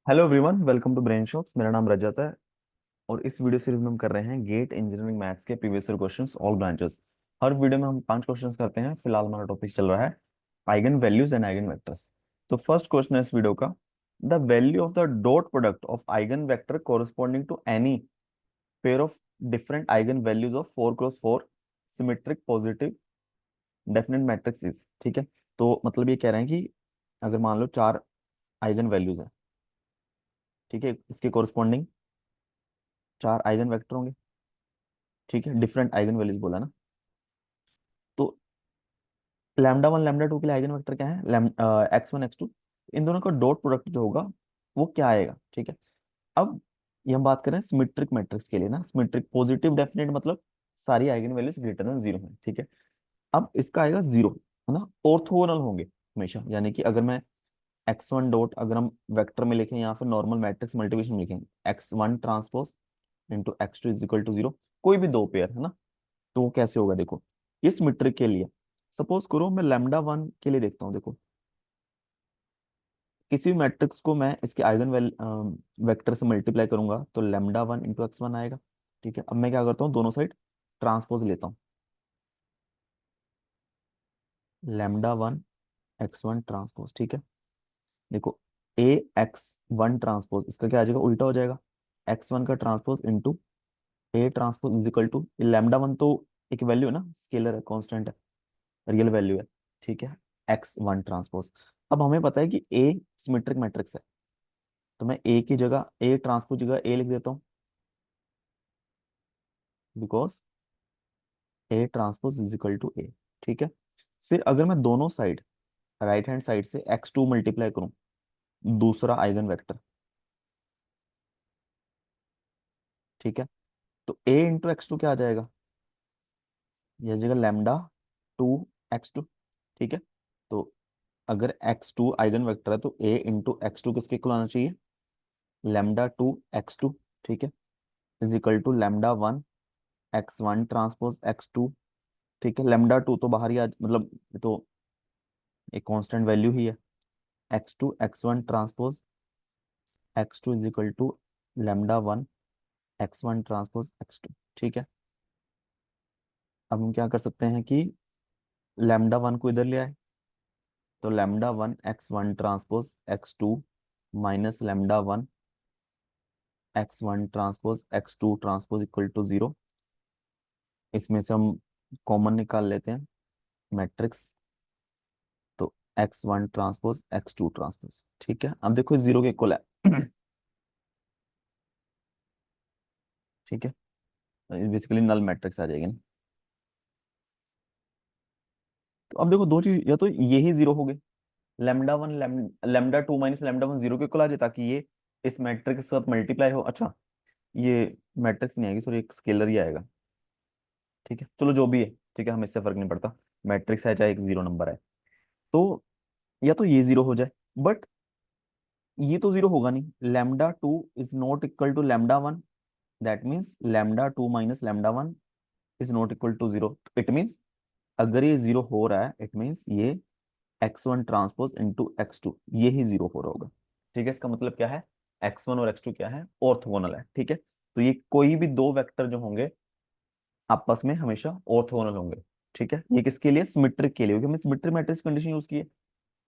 Hello everyone, welcome to Brain Shocks. मेरा नाम रजत है और इस वीडियो सीरीज में हम कर रहे हैं गेट इंजीनियरिंग मैथ्स के previous year questions all branches. हर वीडियो में हम 5 क्वेश्चंस करते हैं। फिलहाल हमारा टॉपिक चल रहा है eigen values and eigen vectors. तो फर्स्ट क्वेश्चन है इस वीडियो का, the value of the dot product of eigen vector corresponding to any pair of different eigen values of 4x4 symmetric positive definite matrix is. ठीक है, तो मतलब ये कह रहे हैं कि अगर मान लो 4 आइगन वैल्यूज हैं, ठीक है, इसके कोरस्पॉन्डिंग 4 आइगन वेक्टर होंगे। ठीक है, डिफरेंट आइगन वैल्यूज बोला ना। तो लैम्डा वन लैम्डा टू के लिए आइगन वेक्टर क्या है, एक्स वन एक्स टू। इन दोनों का डॉट प्रोडक्ट जो होगा वो क्या आएगा। ठीक है, अब ये हम बात करें सिमेट्रिक मैट्रिक्स के लिए ना। सिमेट्रिक पॉजिटिव डेफिनेट मतलब सारी eigen values greater than zero है। ठीक है, अब इसका आएगा जीरो, है ना। ऑर्थोगोनल होंगे हमेशा, यानी कि अगर मैं एक्स वन डॉट अगर हम वेक्टर में लिखें या फिर नॉर्मल मैट्रिक्स मल्टीप्लिकेशन में लिखें, x one transpose into x two is equal to zero, कोई भी दो पेयर है ना, तो वो कैसे होगा देखो। इस मीट्रिक के लिए सपोज करो मैं लैम्डा वन के लिए देखता हूँ। देखो, किसी भी मैट्रिक्स को मैं इसके आइगन वेक्टर से मल्टीप्लाई करूंगा तो lambda one into x one आएगा। ठीक है, अब मैं क्या करता हूँ, दोनों साइड ट्रांसपोज लेता हूँ। Lambda one x one transpose, ठीक है। देखो, ए एक्स वन ट्रांसपोज इसका क्या आ जाएगा, उल्टा हो जाएगा। एक्स वन का transpose into A transpose is equal to lambda one तो एक वैल्यू है ना, स्केलर है, कांस्टेंट है, रियल वैल्यू है। ठीक है, एक्स वन ट्रांसपोज। अब हमें पता है कि ए सिमेट्रिक मैट्रिक्स है, तो मैं ए की जगह ए ट्रांसपोज जगह ए लिख देता हूँ, because A transpose is equal to A. ठीक है, फिर अगर मैं दोनों साइड राइट हैंड साइड से एक्स टू मल्टीप्लाई करूँ, दूसरा आइगन वेक्टर, ठीक है, तो ए इंटू एक्स टू क्या आ जाएगा, यह जगह लैम्डा टू एक्स टू। ठीक है, तो अगर एक्स टू आइगन वेक्टर है तो ए इंटू एक्स टू किसके इक्वल आना चाहिए, लैम्डा टू एक्स टू। ठीक है, is equal to lambda one x one transpose x two. ठीक है, लेमडा टू तो बाहर ही आ, मतलब ये तो एक कांस्टेंट वैल्यू ही है। X two x one transpose x two is equal to lambda one x one transpose x two. ठीक है, अब हम क्या कर सकते हैं कि लेमडा वन को इधर ले आए, तो lambda one x one transpose x two minus lambda one x one transpose x two transpose equal to zero. इसमें से हम कॉमन निकाल लेते हैं मैट्रिक्स, तो x one transpose x two transpose. ठीक है, अब देखो जीरो के इक्वल है। ठीक है, बेसिकली नल मैट्रिक्स आ जाएगी ना। तो अब देखो दो चीज, या तो ये ही जीरो हो गए, lambda one lambda two minus lambda one zero के इक्वल आ जाए, ताकि ये इस मैट्रिक्स के साथ मल्टीप्लाई हो। अच्छा, ये मैट्रिक्स नहीं आएगी, सॉरी, एक स्केलर ही आएगा। ठीक है, चलो जो भी है, ठीक है, हमें इससे फर्क नहीं पड़ता, मैट्रिक्स है चाहे एक जीरो नंबर है। तो या तो ये जीरो हो जाए, बट ये तो जीरो होगा नहीं। Lambda two is not equal to lambda one, that means lambda two minus lambda one is not equal to zero. It means अगर ये जीरो हो रहा है, इट मीन्स ये x one transpose into x two ये ही zero हो रहा होगा। ठीक है, इसका मतलब क्या है, एक्स वन और एक्स टू क्या है, ऑर्थोगोनल है। ठीक है, तो ये कोई भी दो वेक्टर जो होंगे आपस में हमेशा ऑर्थोगोनल होंगे। ठीक है, ये किसके लिए, सिमेट्रिक के लिए, क्योंकि हमने सिमेट्रिक मैट्रिक्स कंडीशन यूज की है।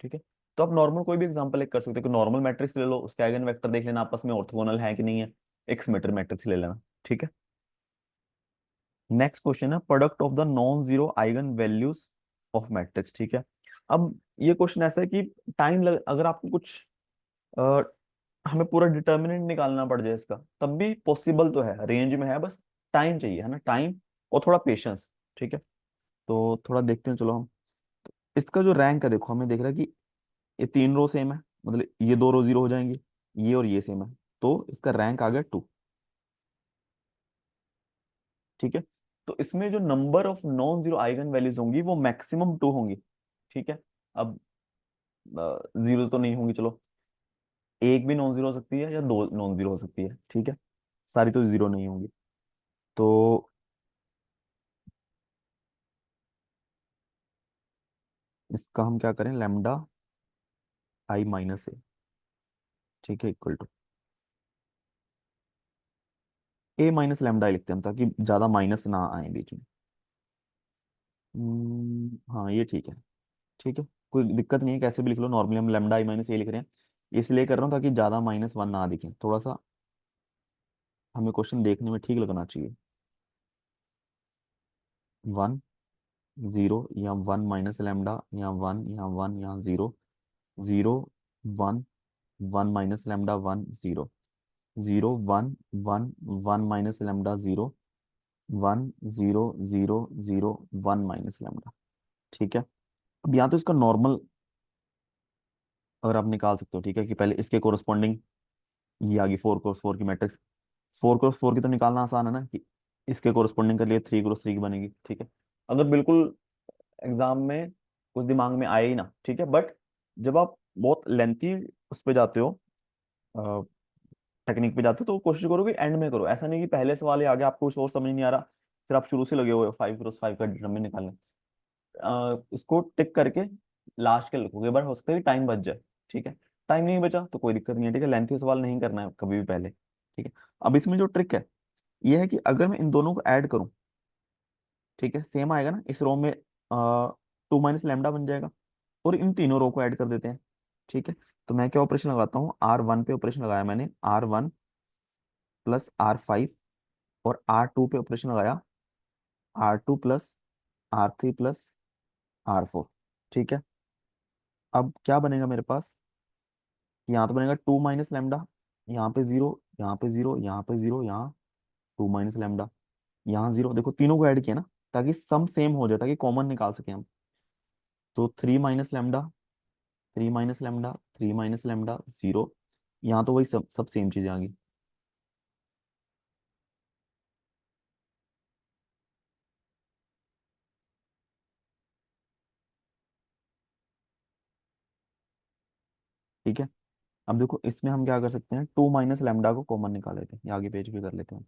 ठीक है, तो आप नॉर्मल कोई भी एग्जांपल एक कर सकते हो कि नॉर्मल मैट्रिक्स ले लो, उसके आइगन वेक्टर देख लेना आपस में ऑर्थोगोनल है कि नहीं है, एक सिमेट्रिक मैट्रिक्स ले लेना। ठीक है, नेक्स्ट क्वेश्चन है product of the non zero eigen values of matrix. ठीक है, अब ये क्वेश्चन ऐसा है कि टाइम लग, अगर आपको कुछ अ, हमें पूरा डिटर्मिनेंट निकालना पड़ जाए इसका, तब भी पॉसिबल तो है, रेंज में है, बस टाइम चाहिए, है ना, टाइम और थोड़ा पेशेंस। ठीक है, तो थोड़ा देखते हैं, चलो हम इसका जो रैंक है, देखो हमें देख रहा है कि ये तीन रो सेम है, मतलब ये दो रो जीरो हो जाएंगी, ये और ये सेम है, तो इसका रैंक आ गया टू। ठीक है, तो इसमें जो number of non zero eigen values होंगी वो मैक्सिमम टू होंगी। ठीक है, अब जीरो तो नहीं होंगी, चलो एक भी नॉन जीरो हो सकती है या दो नॉन जीरो हो सकती है। ठीक है, सारी तो जीरो नहीं होंगी। तो इसका हम क्या करें, लेमडा आई माइनस ए। ठीक है, equal to A minus lambda लिखते हैं हम, ताकि ज्यादा माइनस ना आए बीच में। हाँ ये ठीक है। ठीक है, कोई दिक्कत नहीं है, कैसे भी लिख लो। नॉर्मली हम लैम्डा आई माइनस ए लिख रहे हैं, इसलिए कर रहा हूँ ताकि ज्यादा -1 ना दिखे, थोड़ा सा हमें क्वेश्चन देखने में ठीक लगना चाहिए। 1 0, या 1 - लैम्डा, या 1 यहाँ 0, 0 1, 1 - लैम्डा 1 0, 0 1 1 1 - लैम्डा 0 1 0 0 0 1 - लैम्डा। ठीक है, अब यहाँ तो इसका नॉर्मल अगर आप निकाल सकते हो, ठीक है, कि पहले इसके कोरस्पॉन्डिंग ये आ गई 4 क्रॉस 4 की मैट्रिक्स। 4 क्रॉस 4 की तो निकालना आसान है ना, कि इसके कोरस्पॉन्डिंग कर लिए 3 क्रॉस 3 की बनेगी। ठीक है, अगर बिल्कुल एग्जाम में कुछ दिमाग में आए ही ना, ठीक है, बट जब आप बहुत लेंथी उस पे जाते हो, टेक्निक पे जाते हो, तो कोशिश करो कि एंड में करो। ऐसा नहीं कि पहले सवाल ही आ गया, आपको कुछ और समझ नहीं आ रहा, फिर आप शुरू से लगे हुए हो 5 क्रॉस 5 का डिटरमिनेंट निकालने। इसको टिक करके लास्ट के लिखोगे, बट हो सकता है कि टाइम बच जाए। ठीक है, टाइम नहीं बचा तो कोई दिक्कत नहीं है। ठीक है, लेंथी सवाल नहीं करना है कभी भी पहले। ठीक है, अब इसमें जो ट्रिक है ये है कि अगर मैं इन दोनों को ऐड करूं, ठीक है, सेम आएगा ना, इस रो में 2 - लैम्डा बन जाएगा, और इन तीनों रो को ऐड कर देते हैं। ठीक है, तो मैं क्या ऑपरेशन लगाता हूँ, R1 पे ऑपरेशन लगाया मैंने, R1 + R5, और R2 पे ऑपरेशन लगाया, R2 + R3 + R4। ठीक है, अब क्या बनेगा मेरे पास, यहाँ तो बनेगा 2 - लैम्डा, यहाँ पे 0, यहाँ पे 0, यहाँ पे 0, यहाँ 2 - लैम्डा, यहाँ 0। देखो तीनों को ऐड किया ना, ताकि सम सेम हो जाए, ताकि कॉमन निकाल सके हम। तो 3 - लैम्डा, 3 - लैम्डा, 3 - लैम्डा 0, यहाँ तो वही सब सब सेम चीजें आ गई। ठीक है, अब देखो इसमें हम क्या कर सकते हैं, 2 - लैम्डा को कॉमन निकाल लेते हैं, ये आगे पेज पे कर लेते हैं।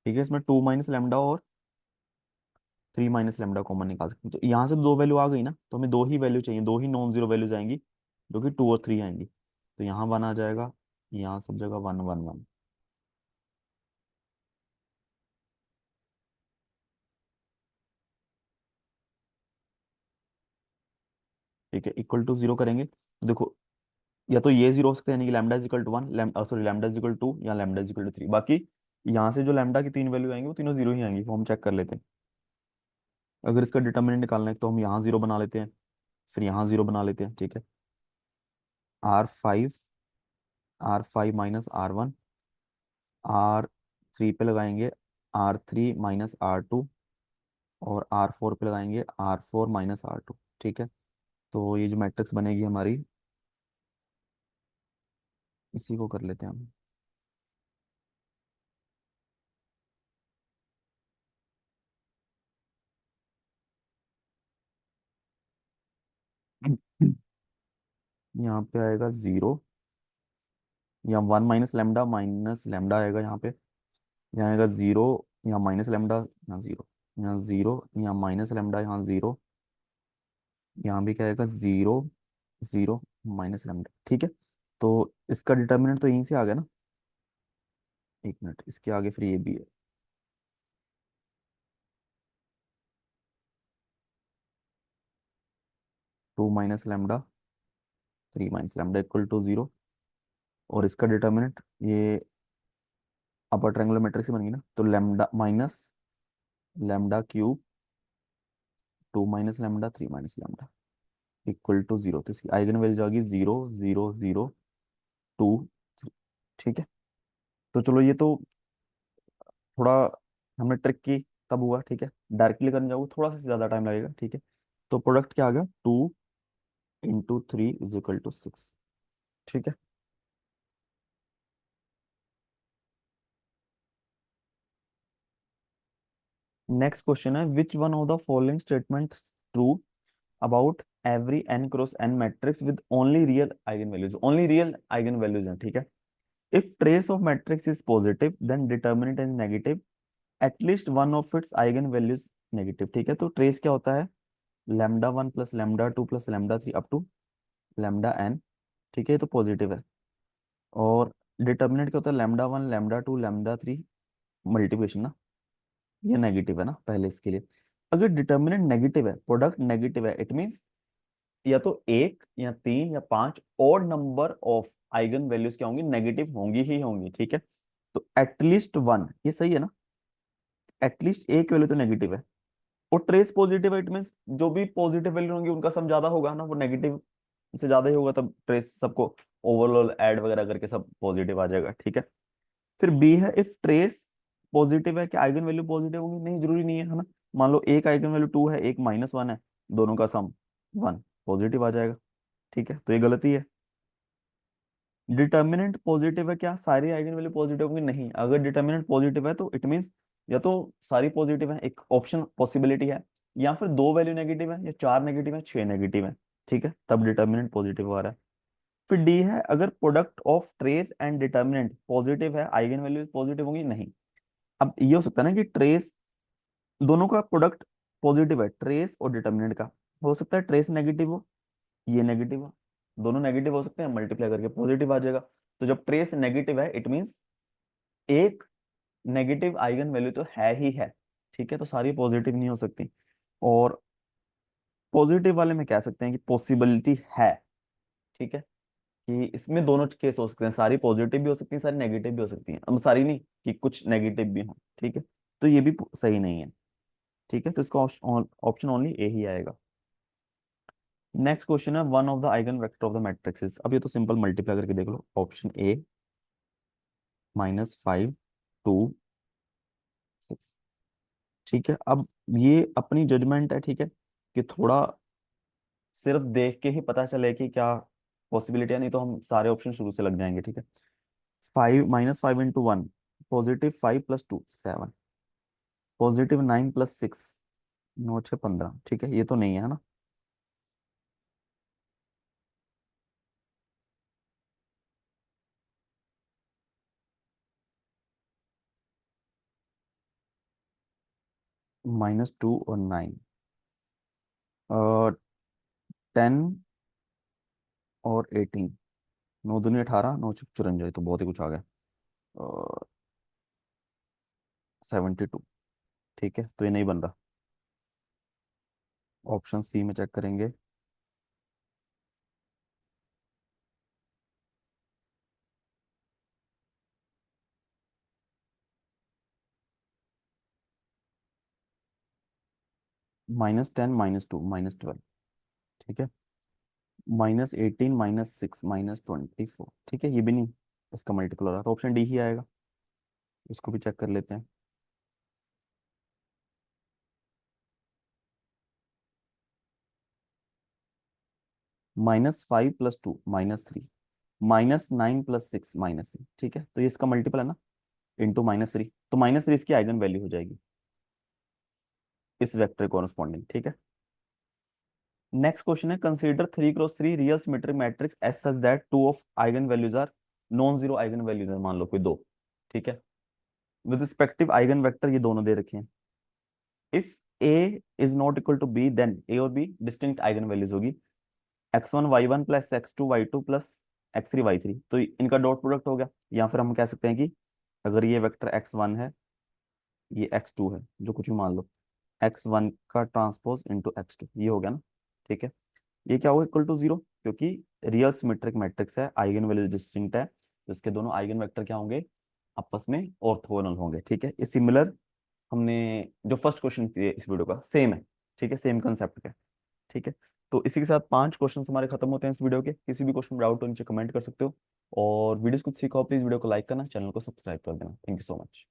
ठीक है, इसमें 2 - लैम्डा और 3 - लैम्डा कॉमन निकाल सकते हैं। तो यहाँ से दो वैल्यू आ गई ना, तो हमें दो ही वैल्यू चाहिए, दो ही नॉन जीरो वैल्यूज आएंगी, जो कि 2 और 3 आएंगी। तो यहाँ 1 आ जाएगा, यहाँ सब जगह 1 1 1। ठीक है, इक्वल टू 0 करेंगे तो देखो, या तो ये 0 हो सकता है, यानी कि λ = 1, सॉरी λ = 2, या λ = 3। बाकी यहाँ से जो लैम्डा की तीन वैल्यू आएंगी वो तीनों 0 ही आएंगी, वो हम चेक कर लेते हैं। अगर इसका डिटर्मिनेंट निकालना है तो हम यहाँ 0 बना लेते हैं, फिर यहाँ 0 बना लेते हैं। ठीक है, R5, R5 - R1, R3 पे लगाएंगे R3 - R2, और R4 पे लगाएंगे R4 - R2। ठीक है, तो ये जो मैट्रिक्स बनेगी हमारी, इसी को कर लेते हैं हम। यहाँ पे आएगा 0, या 1 - लैम्डा आएगा यहाँ पे, यहाँ आएगा 0, यहाँ -लैम्डा, यहाँ 0, यहाँ 0, यहाँ -लैम्डा, यहाँ 0, यहाँ भी क्या आएगा 0 0 -लैम्डा। ठीक है, तो इसका डिटर्मिनेंट तो यहीं से आ गया ना। एक मिनट, इसके आगे फिर ये भी है। 2 - लैम्डा, 3 - लैम्डा इक्वल टू 0, और इसका डिटर्मिनेंट ये अपर ट्रायंगुलर मैट्रिक्स से बनेगी ना, तो lambda cube, 2 - lambda, 3 - lambda equal to 0। तो इसकी आइगन वैल्यू आ गई 0 0 0 2 3। ठीक है, तो चलो ये तो थोड़ा हमने ट्रिक की तब हुआ। ठीक है, डायरेक्टली करने जाओगे थोड़ा सा ज्यादा टाइम लगेगा। ठीक है, तो प्रोडक्ट क्या आ गया, 2 × 3 = 6। ठीक है, नेक्स्ट क्वेश्चन है, which one of the following statement true about every n × n matrix with only real eigen values. Only real eigen values हैं। ठीक है, if trace of matrix is positive then determinant is negative, at least one of its eigen values negative. ठीक है, तो trace क्या होता है, lambda one plus lambda two plus lambda three up to lambda n. ठीक है, ये तो पॉजिटिव है। और डिटर्मिनेंट क्या होता है, lambda one lambda two lambda three multiplication ना, ये नेगेटिव है ना पहले इसके लिए। अगर डिटर्मिनेंट नेगेटिव है, प्रोडक्ट नेगेटिव है, इट मींस या तो एक या तीन या पांच और नंबर ऑफ आइगन वैल्यूज क्या होंगी, नेगेटिव होंगी ही होंगी। ठीक है, तो एटलीस्ट वन, ये सही है ना, एटलीस्ट एक वैल्यू तो नेगेटिव है। और ट्रेस पॉजिटिव है, इट मींस जो भी पॉजिटिव वैल्यू होंगी उनका सम ज्यादा होगा ना, वो नेगेटिव से ज्यादा ही होगा, तब ट्रेस सबको ओवरऑल ऐड वगैरह करके सब पॉजिटिव आ जाएगा। ठीक है, फिर बी है, इफ ट्रेस पॉजिटिव है, क्या आइगन वैल्यू पॉजिटिव होंगी, नहीं जरूरी नहीं है ना। मान लो एक आइगन वैल्यू टू है, एक माइनस वन है, दोनों का सम वन, पॉजिटिव आ जाएगा। ठीक है, तो ये गलती है। डिटर्मिनेंट पॉजिटिव है, क्या सारी आइगन वैल्यू पॉजिटिव होंगी, नहीं। अगर डिटर्मिनेंट पॉजिटिव है तो इट मींस या तो सारी पॉजिटिव है, एक ऑप्शन पॉसिबिलिटी है, या फिर दो वैल्यू नेगेटिव है, या चार नेगेटिव है, छह नेगेटिव है। ठीक है, तब डिटर्मिनेंट पॉजिटिव आ रहा है। फिर डी है, अगर product of trace and determinant positive है, आइगन वैल्यू पॉजिटिव होंगी, नहीं। अब ये हो सकता है ना कि ट्रेस, दोनों का प्रोडक्ट पॉजिटिव है, ट्रेस और डिटर्मिनेंट का, हो सकता है ट्रेस नेगेटिव हो, ये नेगेटिव हो, दोनों नेगेटिव हो सकते हैं, मल्टीप्लाई करके पॉजिटिव आ जाएगा। तो जब ट्रेस नेगेटिव है, इट मींस एक नेगेटिव आइगन वैल्यू तो है ही है। ठीक है, तो सारी पॉजिटिव नहीं हो सकती। और पॉजिटिव वाले में कह सकते हैं कि पॉसिबिलिटी है। ठीक है, कि इसमें दोनों केस हो सकते हैं, सारी पॉजिटिव भी हो सकती है, सारी नेगेटिव भी हो सकती हैं, अब सारी नहीं, कि कुछ नेगेटिव भी हो। ठीक है, तो ये भी सही नहीं है। ठीक है, तो इसका ऑप्शन ओनली ए ही आएगा। नेक्स्ट क्वेश्चन है, one of the eigen vector of the matrix. अब ये तो सिंपल मल्टीप्लाई करके देख लो, ऑप्शन ए -5 2 6। ठीक है, अब ये अपनी जजमेंट है। ठीक है, कि थोड़ा सिर्फ देख के ही पता चले कि क्या पॉसिबिलिटी है, नहीं तो हम सारे ऑप्शन शुरू से लग जाएंगे। ठीक है, five -5 into one, positive 5 plus two 7, positive 9 plus 6 9 6 15। ठीक है, ये तो नहीं है ना। -2 और 9, 10 और 18, 9 दूनी 18, 9 6 54, ये तो बहुत ही कुछ आ गया। 72। ठीक है, तो ये नहीं बन रहा। ऑप्शन सी में चेक करेंगे। -10 -2 -12। ठीक है, -18 -6 -24। ठीक है, ये भी नहीं इसका मल्टीपल हो रहा, तो ऑप्शन डी ही आएगा। इसको भी चेक कर लेते हैं। -5 प्लस टू -3, -9 प्लस 6 -3। ठीक है, तो ये इसका मल्टीपल है ना, इंटू -3, तो -3 इसकी आइगन वैल्यू हो जाएगी इस वेक्टर कॉरस्पॉन्डिंग। ठीक है, नेक्स्ट क्वेश्चन है, consider 3 cross 3 real symmetric matrix as such that two of eigen values are non zero eigen values है, मान लो कोई दो। ठीक है, विद रिस्पेक्टिव आइगन वेक्टर ये दोनों दे रखे हैं। If A is not equal to B, then A और बी डिस्टिंक्ट आइगन वैल्यूज होगी, x1 y1 plus x2 y2 plus x3 y3, तो इनका डॉट प्रोडक्ट हो गया। या फिर हम कह सकते हैं कि अगर ये वेक्टर x1 है, ये x2 है, जो कुछ भी मान लो, x1 का ट्रांसपोज इंटू x2, ये हो गया ना। ठीक है, ये क्या होगा, इक्वल टू जीरो, क्योंकि रियल सिमेट्रिक मैट्रिक्स है, आइगन वैल्यूज डिस्टिंक्ट है, तो इसके दोनों आइगन वेक्टर क्या होंगे, आपस में ऑर्थोगोनल होंगे। ठीक है, ये सिमिलर हमने जो फर्स्ट क्वेश्चन किए इस वीडियो का सेम है। ठीक है, सेम कंसेप्ट का है। ठीक है, तो इसी के साथ 5 क्वेश्चन हमारे खत्म होते हैं इस वीडियो के। किसी भी क्वेश्चन में डाउट हो नीचे कमेंट कर सकते हो, और वीडियोस कुछ सीखा हो प्लीज वीडियो को लाइक करना, चैनल को सब्सक्राइब कर देना। Thank you so much.